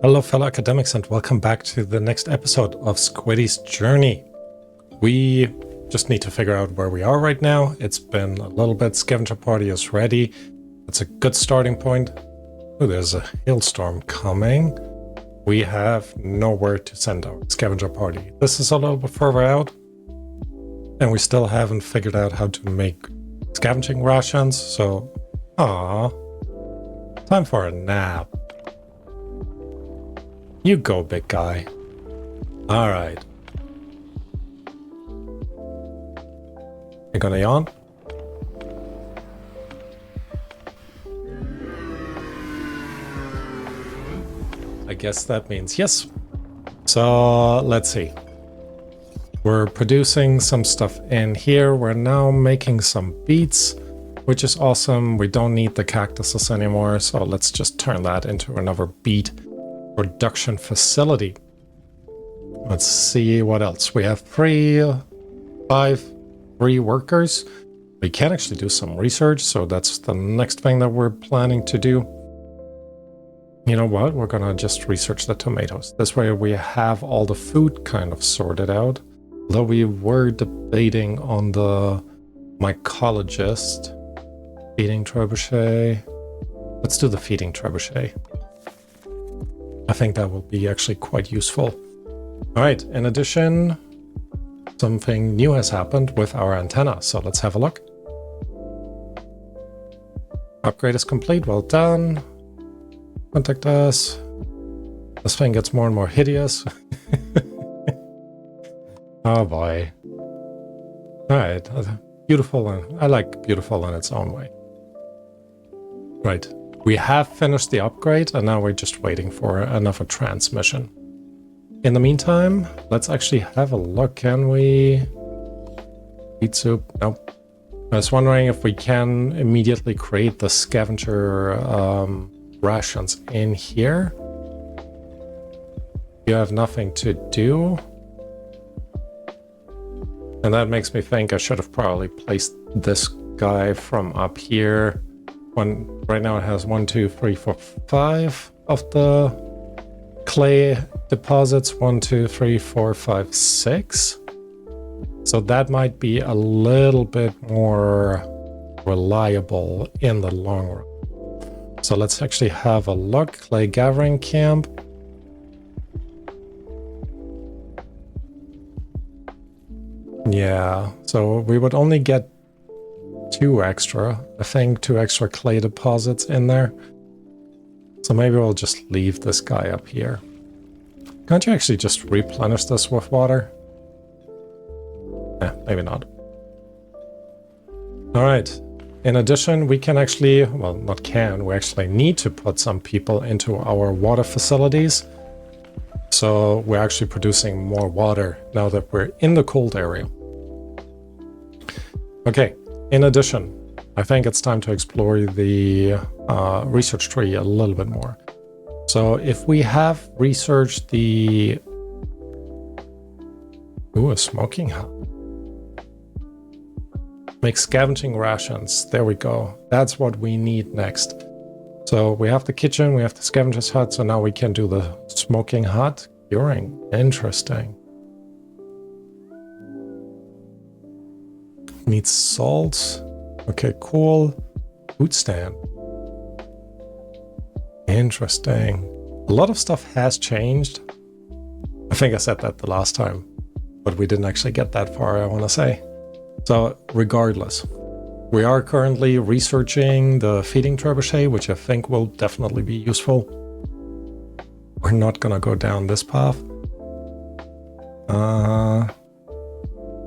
Hello fellow academics and welcome back to the next episode of Squiddy's Journey. We just need to figure out where we are right now. It's been a little bit. Scavenger party is ready. That's a good starting point. Oh, there's a hailstorm coming. We have nowhere to send our scavenger party. This is a little bit further out. And we still haven't figured out how to make scavenging rations. So, time for a nap. You go, big guy. All right. You gonna yawn? I guess that means yes. So let's see. We're producing some stuff in here. We're now making some beets, which is awesome. We don't need the cactuses anymore. So let's just turn that into another beet production facility. Let's see what else. We have three workers. We can actually do some research, so that's the next thing that we're planning to do. You know what? We're gonna just research the tomatoes. This way we have all the food kind of sorted out. Although we were debating on the mycologist. Feeding Trebuchet. Let's do the Feeding Trebuchet. I think that will be actually quite useful. All right, in addition, something new has happened with our antenna, so let's have a look. Upgrade is complete, well done. Contact us. This thing gets more and more hideous. Oh boy. All right, beautiful, and I like beautiful in its own way. Right. We have finished the upgrade, and now we're just waiting for another transmission. In the meantime, let's actually have a look. Can we... Eat soup? Nope. I was wondering if we can immediately create the scavenger rations in here. You have nothing to do. And that makes me think I should have probably placed this guy from up here. Right now it has 1, 2, 3, 4, 5 of the clay deposits. 1, 2, 3, 4, 5, 6. So that might be a little bit more reliable in the long run. So let's actually have a look. Clay gathering camp. Yeah, so we would only get 2 extra, I think 2 extra clay deposits in there. So maybe we'll just leave this guy up here. Can't you actually just replenish this with water? Maybe not. Alright, in addition we can actually, well not can, we actually need to put some people into our water facilities. So we're actually producing more water now that we're in the cold area. Okay. In addition, I think it's time to explore the research tree a little bit more. So if we have researched the... Ooh, a smoking hut. Make scavenging rations. There we go. That's what we need next. So we have the kitchen, we have the scavenger's hut, so now we can do the smoking hut. Curing. Interesting. Needs salt. Okay, cool. Food stand. Interesting. A lot of stuff has changed. I think I said that the last time, but we didn't actually get that far, I want to say. So regardless, we are currently researching the Feeding Trebuchet, which I think will definitely be useful. We're not gonna go down this path.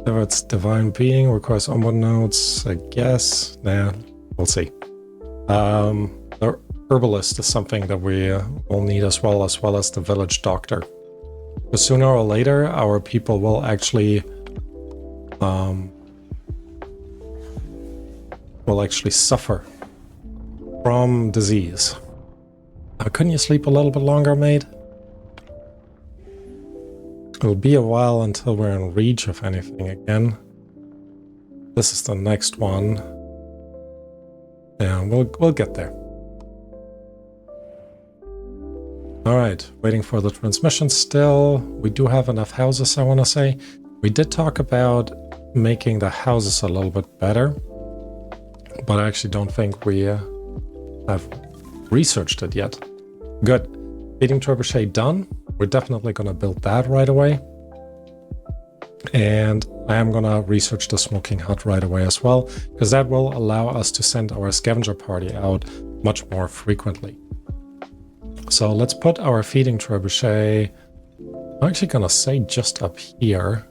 If it's divine being, requires Onbu notes, I guess. Nah, we'll see. The herbalist is something that we will need as well as the village doctor. Because sooner or later, our people will actually suffer from disease. Couldn't you sleep a little bit longer, mate? It'll be a while until we're in reach of anything again. This is the next one. Yeah, we'll get there. All right, waiting for the transmission still. We do have enough houses, I want to say. We did talk about making the houses a little bit better, but I actually don't think we have researched it yet. Good. Feeding Trebuchet done. We're definitely going to build that right away. And I am going to research the smoking hut right away as well, because that will allow us to send our scavenger party out much more frequently. So let's put our feeding trebuchet, I'm actually going to say just up here.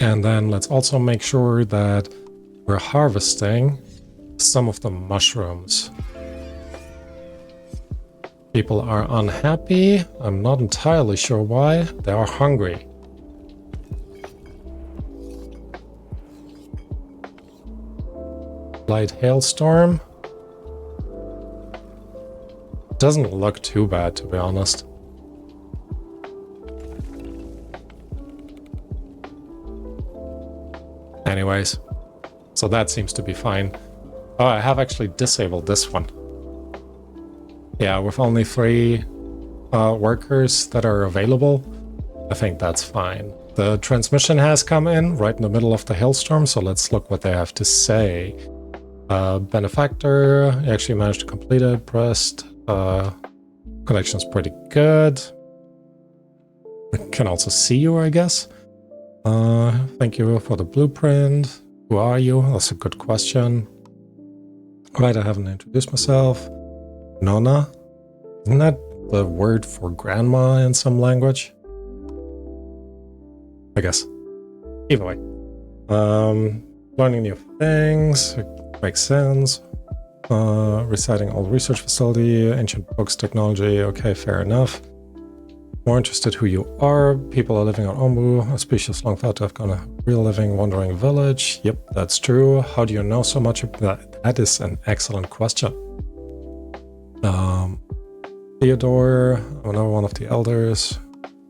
And then let's also make sure that we're harvesting some of the mushrooms. People are unhappy. I'm not entirely sure why. They are hungry. Light hailstorm. Doesn't look too bad, to be honest. Anyways, so that seems to be fine. Oh, I have actually disabled this one. Yeah, with only 3 workers that are available, I think that's fine. The transmission has come in right in the middle of the hailstorm, so let's look what they have to say. Benefactor, actually managed to complete it, pressed. Connection's pretty good. I can also see you, I guess. Thank you for the blueprint. Who are you? That's a good question. Right, I haven't introduced myself. Nona? Isn't that the word for grandma in some language? I guess. Either way. Learning new things. It makes sense. Reciting old research facility, ancient books, technology. Okay, fair enough. More interested who you are. People are living on Onbu, a species long thought to have gone a real living wandering village. Yep, that's true. How do you know so much of that? That is an excellent question. Theodore, another one of the elders.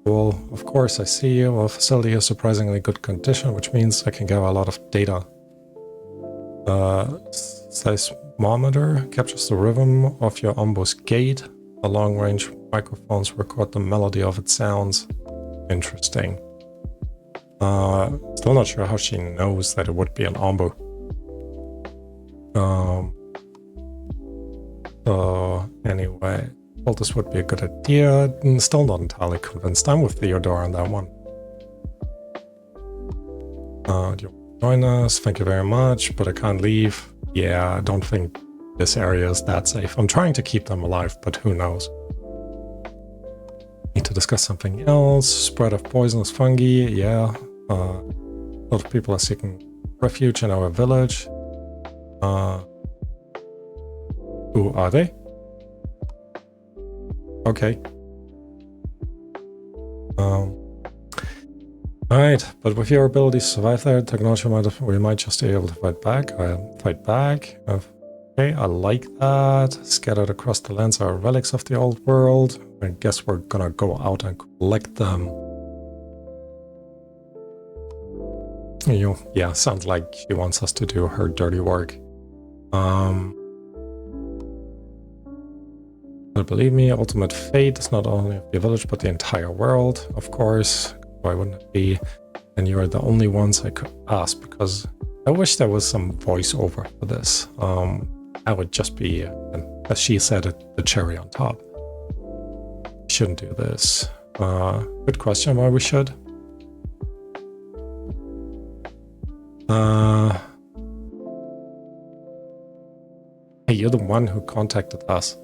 Well, of course, I see you. Well, facility is surprisingly good condition, which means I can gather a lot of data. Seismometer captures the rhythm of your Onbu's gait. The long-range microphones record the melody of its sounds. Interesting. Still not sure how she knows that it would be an Onbu. So anyway, well, this would be a good idea. Still not entirely convinced. I'm with Theodore on that one. Do you want to join us? Thank you very much, but I can't leave. Yeah, I don't think this area is that safe. I'm trying to keep them alive, but who knows? Need to discuss something else. Spread of poisonous fungi. Yeah. A lot of people are seeking refuge in our village. Who are they? Okay. Alright, but with your ability to survive there, technology we might just be able to fight back. Okay, I like that. Scattered across the lands are relics of the old world. I guess we're gonna go out and collect them. Yeah, sounds like she wants us to do her dirty work. But believe me, ultimate fate is not only of the village, but the entire world, of course. Why wouldn't it be? And you're the only ones I could ask, because I wish there was some voiceover for this. That would just be, as she said, the cherry on top. Shouldn't do this. Good question why we should. Hey, you're the one who contacted us.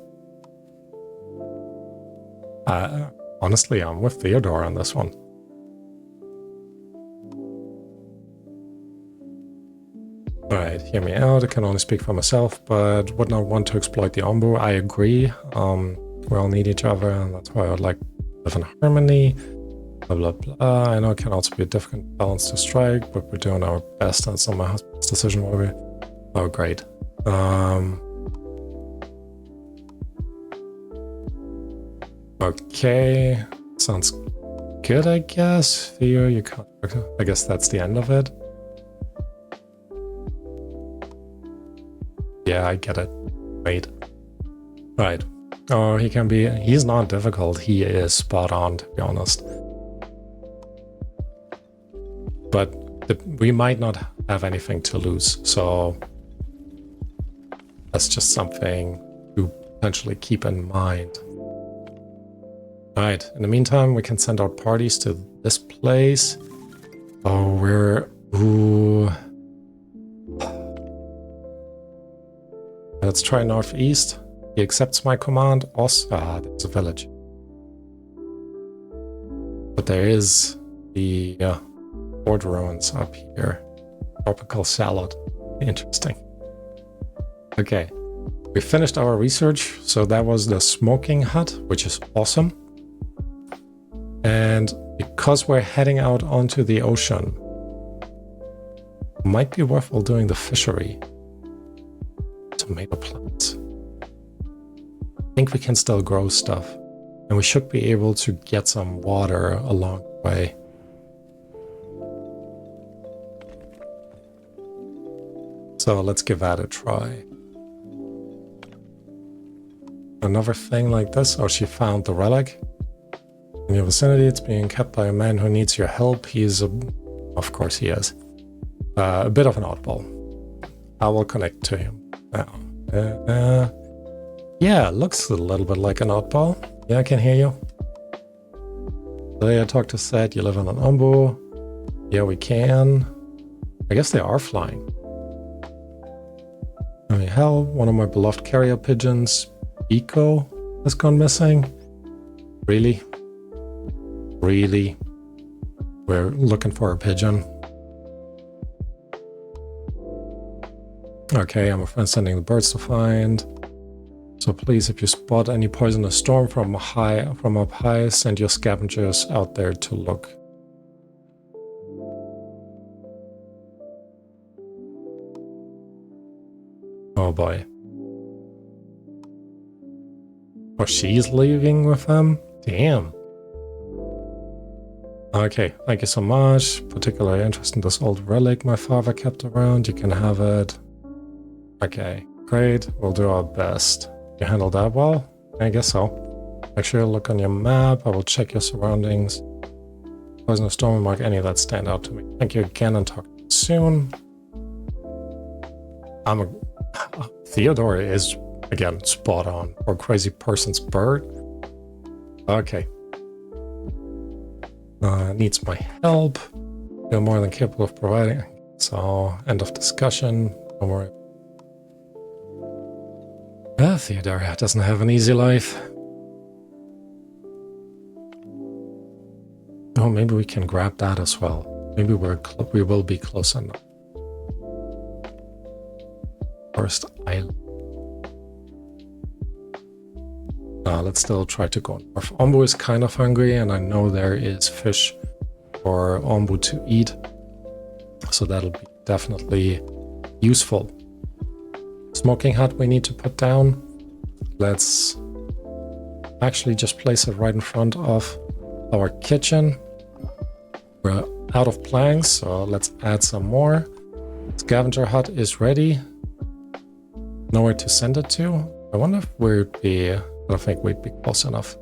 Honestly, I'm with Theodore on this one. Alright, hear me out. I can only speak for myself, but would not want to exploit the Onbu. I agree. We all need each other, and that's why I would like to live in harmony. Blah, blah, blah. I know it can also be a difficult balance to strike, but we're doing our best. That's not my husband's decision, will we? Oh, great. Okay. Sounds good, I guess. Theo, you can't. I guess that's the end of it. Yeah, I get it. Wait. Right. Oh, he's not difficult. He is spot on, to be honest. But we might not have anything to lose, so that's just something to potentially keep in mind. Alright, in the meantime, we can send out parties to this place. Oh, ooh. Let's try northeast. He accepts my command. Also, there's a village. But there is the fort ruins up here. Tropical salad. Interesting. Okay. We finished our research. So that was the smoking hut, which is awesome. And because we're heading out onto the ocean, might be worthwhile doing the fishery. Tomato plants. I think we can still grow stuff. And we should be able to get some water along the way. So let's give that a try. Another thing like this. Oh, she found the relic. In your vicinity, it's being kept by a man who needs your help. Of course he is. A bit of an oddball. I will connect to him now. Yeah, looks a little bit like an oddball. Yeah, I can hear you. Today I talked to Seth. You live on an Onbu. Yeah, we can. I guess they are flying. I mean, hell, one of my beloved carrier pigeons, Eco, has gone missing. Really? Really? We're looking for a pigeon. Okay, I'm afraid sending the birds to find. So please, if you spot any poisonous storm from up high, send your scavengers out there to look. Oh boy. Oh, she's leaving with them? Damn. Okay, thank you so much. Particularly interested in this old relic my father kept around. You can have it. Okay, great. We'll do our best. You handled that well? I guess so. Make sure you look on your map. I will check your surroundings. Poisonous storm mark any that stand out to me. Thank you again and talk to you soon. Theodore is, again, spot on. Or crazy person's bird. Okay. Needs my help. You're more than capable of providing. So, end of discussion. Don't worry. Theodore doesn't have an easy life. Oh, maybe we can grab that as well. Maybe we will be close enough. First island. Let's still try to go north. Onbu is kind of hungry, and I know there is fish for Onbu to eat. So that'll be definitely useful. Smoking hut we need to put down. Let's actually just place it right in front of our kitchen. We're out of planks, so let's add some more. Scavenger hut is ready. Nowhere to send it to. I wonder if we'd be... I don't think we'd be close enough.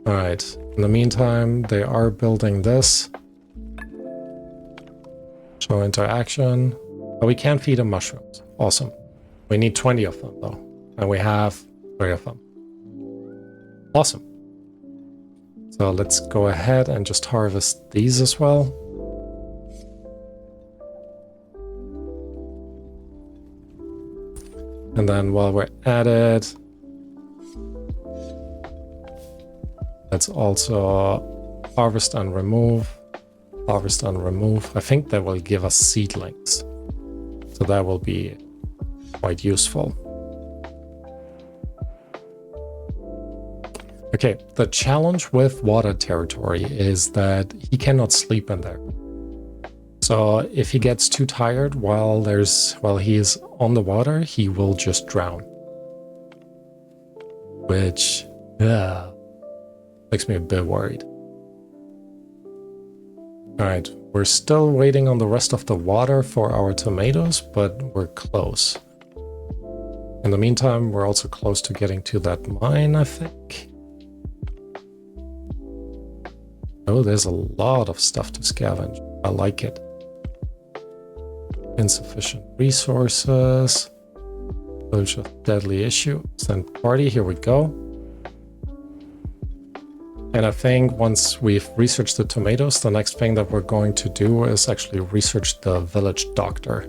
Alright, in the meantime, they are building this. Show interaction. Oh, we can feed them mushrooms. Awesome. We need 20 of them, though. And we have 3 of them. Awesome. So let's go ahead and just harvest these as well. And then while we're at it, let's also harvest and remove. Harvest and remove. I think that will give us seedlings. So that will be quite useful. Okay, the challenge with water territory is that he cannot sleep in there. So if he gets too tired while he's on the water, he will just drown. Which makes me a bit worried. Alright, we're still waiting on the rest of the water for our tomatoes, but we're close. In the meantime, we're also close to getting to that mine, I think. Oh, there's a lot of stuff to scavenge. I like it. Insufficient resources. There's a deadly issue. Send party, here we go. And I think once we've researched the tomatoes, the next thing that we're going to do is actually research the village doctor.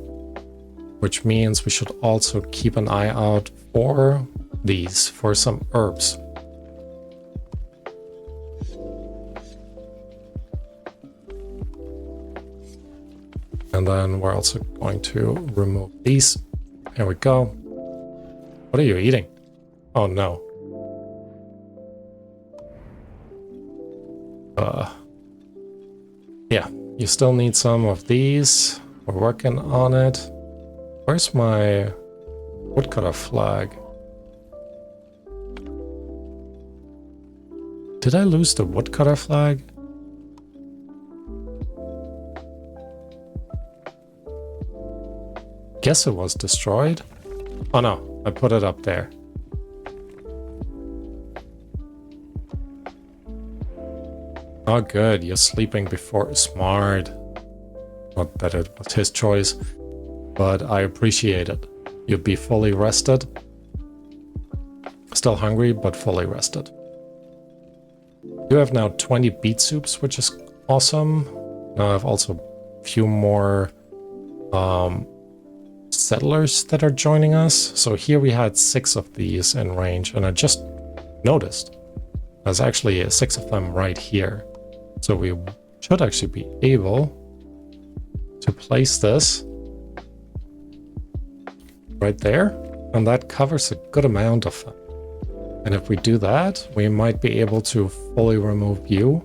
Which means we should also keep an eye out for these, for some herbs. And then we're also going to remove these. Here we go. What are you eating? Oh no. Yeah, you still need some of these. We're working on it. Where's my woodcutter flag? Did I lose the woodcutter flag? Guess it was destroyed. Oh no, I put it up there. Oh good, you're sleeping before. Smart. Not that it was his choice, but I appreciate it. You'd be fully rested. Still hungry, but fully rested. You have now 20 beet soups, which is awesome. Now I have also a few more settlers that are joining us. So here we had 6 of these in range, and I just noticed there's actually 6 of them right here. So we should actually be able to place this right there, and that covers a good amount of them. And if we do that, we might be able to fully remove you.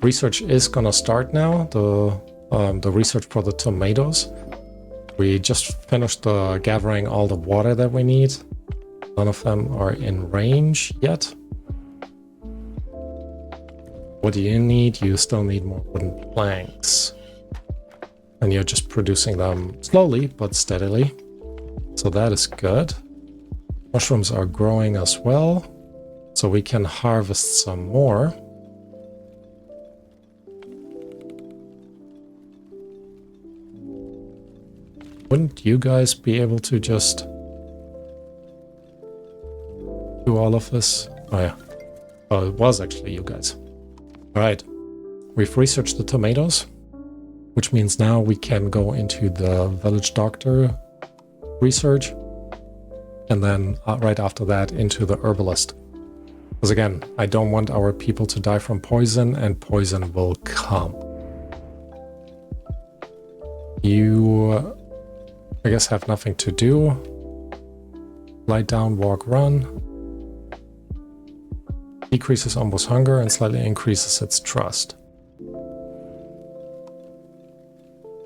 Research is gonna start now, the research for the tomatoes. We just finished gathering all the water that we need. None of them are in range yet. What do you need? You still need more wooden planks. And you're just producing them slowly but steadily. So that is good. Mushrooms are growing as well, so we can harvest some more. Wouldn't you guys be able to just do all of this? Oh yeah. Oh, it was actually you guys. Alright. We've researched the tomatoes, which means now we can go into the village doctor research, and then right after that into the herbalist. Because again, I don't want our people to die from poison, and poison will come. You, I guess, have nothing to do. Lie down, walk, run. Decreases Onbu's hunger and slightly increases its trust.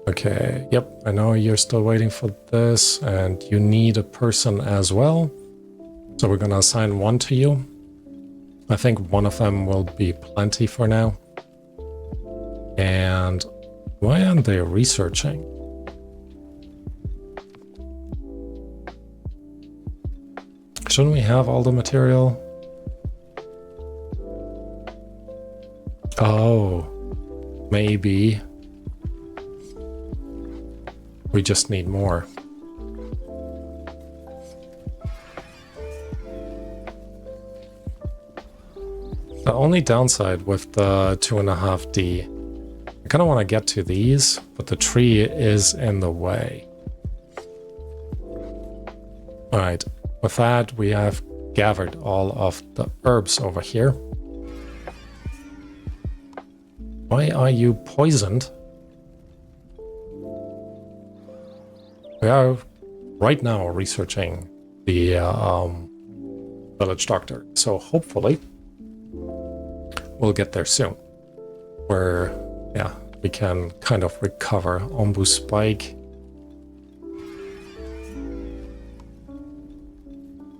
Okay, yep, I know you're still waiting for this, and you need a person as well. So we're gonna assign one to you. I think one of them will be plenty for now. And why aren't they researching? Shouldn't we have all the material? Oh, maybe. We just need more. The only downside with the 2.5D, I kind of want to get to these, but the tree is in the way. Alright, with that we have gathered all of the herbs over here. Why are you poisoned? We are right now researching the village doctor, so hopefully we'll get there soon. Where, yeah, we can kind of recover Onbu spike.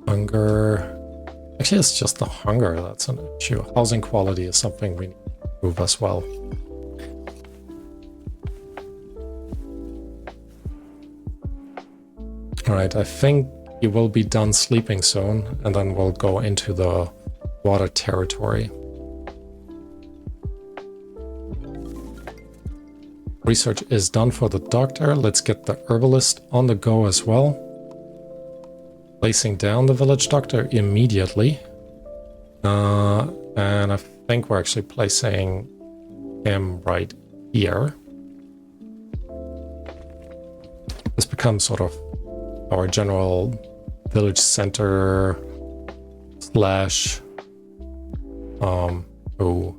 Hunger. Actually, it's just the hunger that's an issue. Housing quality is something we need to improve as well. Alright, I think he will be done sleeping soon, and then we'll go into the water territory. Research is done for the doctor. Let's get the herbalist on the go as well. Placing down the village doctor immediately. And I think we're actually placing him right here. This becomes sort of our general village center slash oh,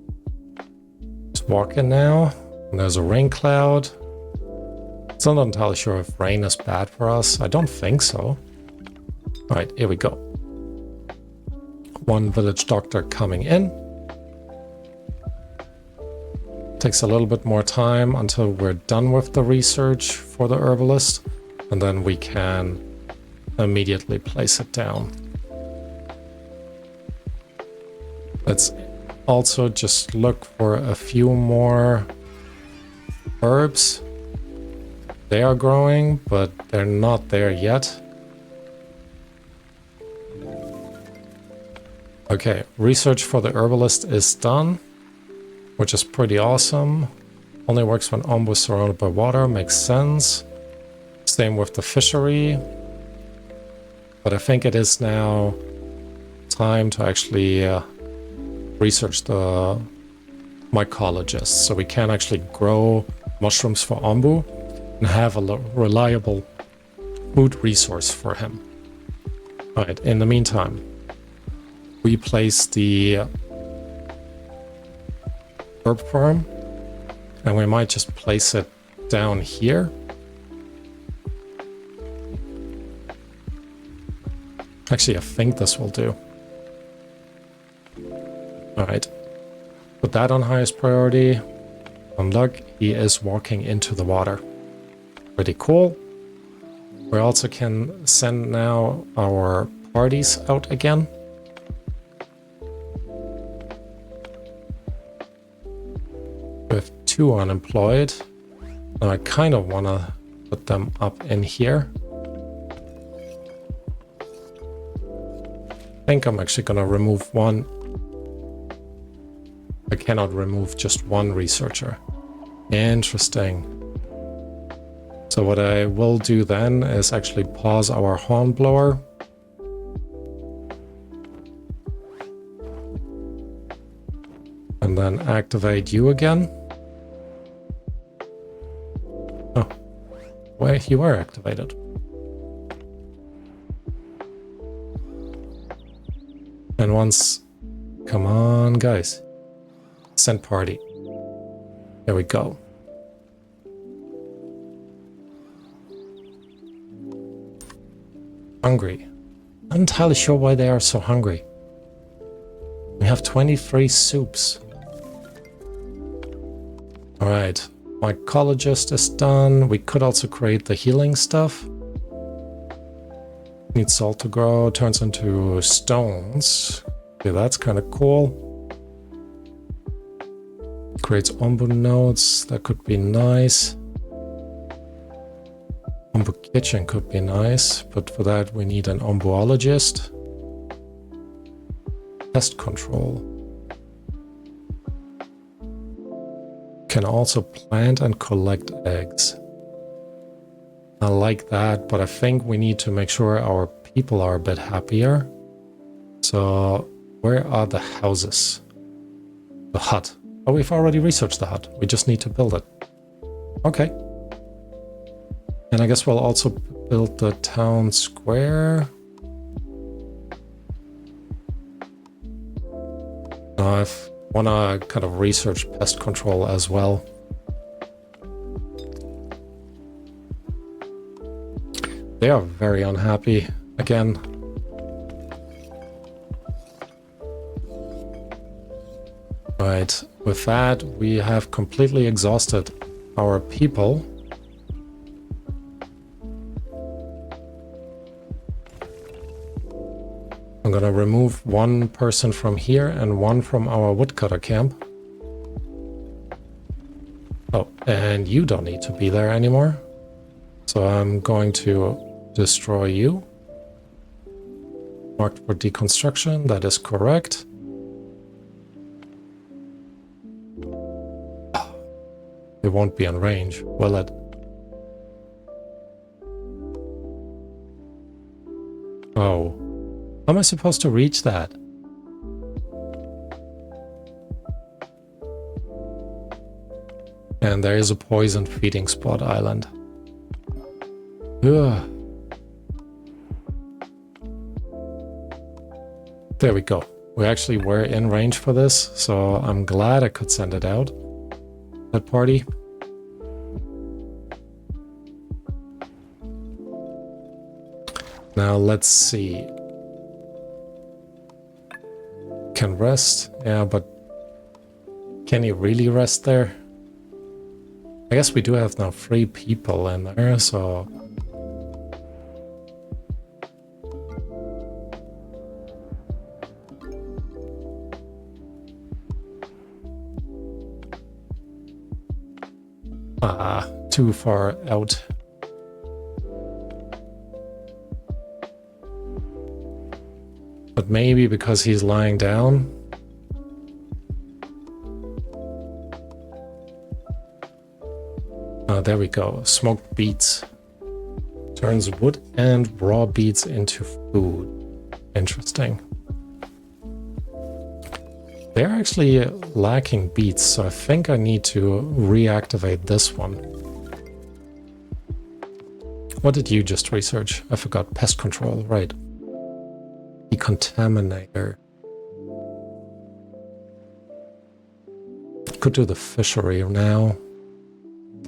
just walking now. And there's a rain cloud. Still not entirely sure if rain is bad for us. I don't think so. Alright, here we go. One village doctor coming in. Takes a little bit more time until we're done with the research for the herbalist, and then we can immediately place it down. Let's also just look for a few more herbs. They are growing, but they're not there yet. Okay, research for the herbalist is done, which is pretty awesome. Only works when Onbu is surrounded by water, makes sense. Same with the fishery. But I think it is now time to actually research the mycologist, so we can actually grow mushrooms for Onbu and have a reliable food resource for him. Alright, in the meantime, we place the herb farm, and we might just place it down here. Actually, I think this will do. Alright. Put that on highest priority. On luck, he is walking into the water. Pretty cool. We also can send now our parties out again. With 2 unemployed. Now I kind of want to put them up in here. I think I'm actually going to remove 1. I cannot remove just 1 researcher. Interesting. So what I will do then is actually pause our hornblower. And then activate you again. Oh, wait, you are activated. And once, come on guys, send party. There we go. Hungry. Not entirely sure why they are so hungry. We have 23 soups. Alright, mycologist is done. We could also create the healing stuff. Needs salt to grow, turns into stones. Okay, that's kind of cool. Creates Onbu nodes, that could be nice. Onbu kitchen could be nice, but for that we need an Onbuologist. Pest control. Can also plant and collect eggs. I like that, but I think we need to make sure our people are a bit happier. So, where are the houses? The hut. Oh, we've already researched the hut. We just need to build it. Okay. And I guess we'll also build the town square. I want to kind of research pest control as well. They are very unhappy again. Right, with that, we have completely exhausted our people. I'm gonna remove 1 person from here and 1 from our woodcutter camp. Oh, and you don't need to be there anymore. So I'm going to destroy you. Marked for deconstruction, that is correct. It won't be on range, will it? Oh. How am I supposed to reach that? And there is a poison feeding spot island. Ugh. There we go. We actually were in range for this, so I'm glad I could send it out. That party. Now let's see. Can rest? Yeah, but can he really rest there? I guess we do have now 3 people in there, so... too far out. But maybe because he's lying down. There we go. Smoked beets. Turns wood and raw beets into food. Interesting. They're actually lacking beets, so I think I need to reactivate this one. What did you just research? I forgot. Pest control, right. Decontaminator. Could do the fishery now.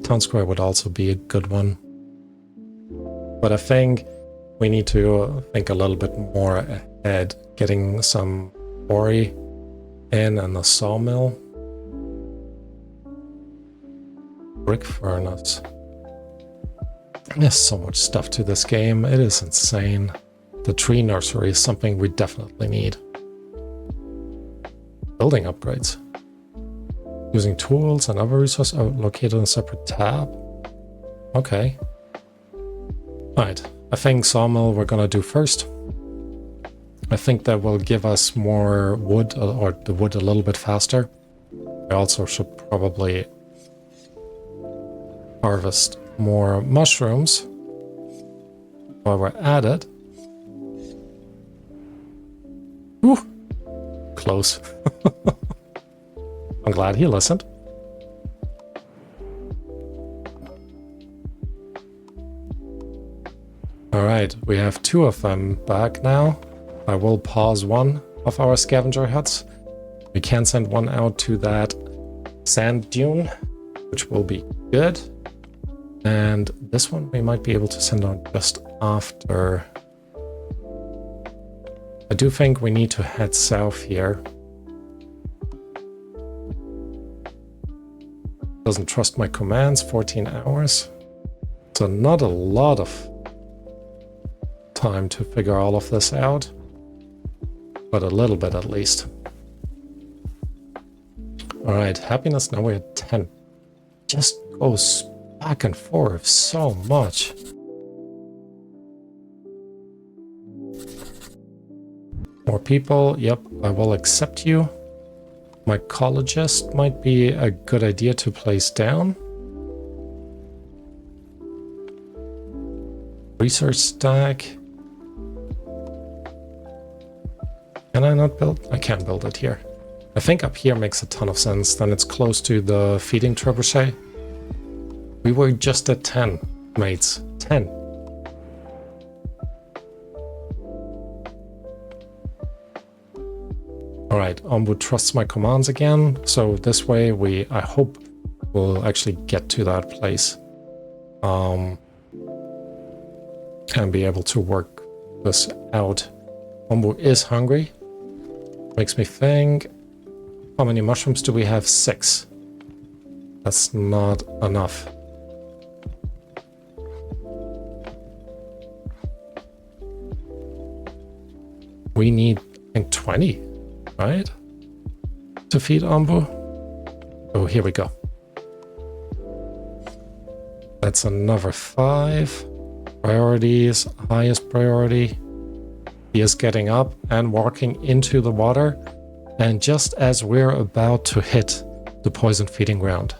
Town square would also be a good one. But I think we need to think a little bit more ahead. Getting some quarry in and a sawmill. Brick furnace. There's so much stuff to this game. It is insane. The tree nursery is something we definitely need. Building upgrades. Using tools and other resources are located in a separate tab. Okay. Right. I think sawmill we're gonna do first. I think that will give us more wood, or the wood a little bit faster. I also should probably harvest more mushrooms while we're at it. Ooh, close. I'm glad he listened. Alright, we have 2 of them back now. I will pause one of our scavenger huts. We can send one out to that sand dune, which will be good. And this one we might be able to send out just after. I do think we need to head south here. Doesn't trust my commands, 14 hours. So not a lot of time to figure all of this out, but a little bit at least. All right, happiness, now we're at 10. Just goes back and forth so much. More people, yep, I will accept you. Mycologist might be a good idea to place down. Research stack. Can I not build? I can build it here. I think up here makes a ton of sense. Then it's close to the Feeding Trebuchet. We were just at 10, mates. 10. Alright, Onbu trusts my commands again, so this way I hope we'll actually get to that place. And be able to work this out. Onbu is hungry. Makes me think, how many mushrooms do we have? 6. That's not enough. We need, I think, 20. Right? To feed Onbu. Oh, here we go. That's another 5. Priorities, highest priority. He is getting up and walking into the water. And just as we're about to hit the poison feeding ground,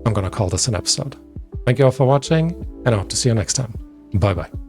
I'm gonna call this an episode. Thank you all for watching, and I hope to see you next time. Bye bye.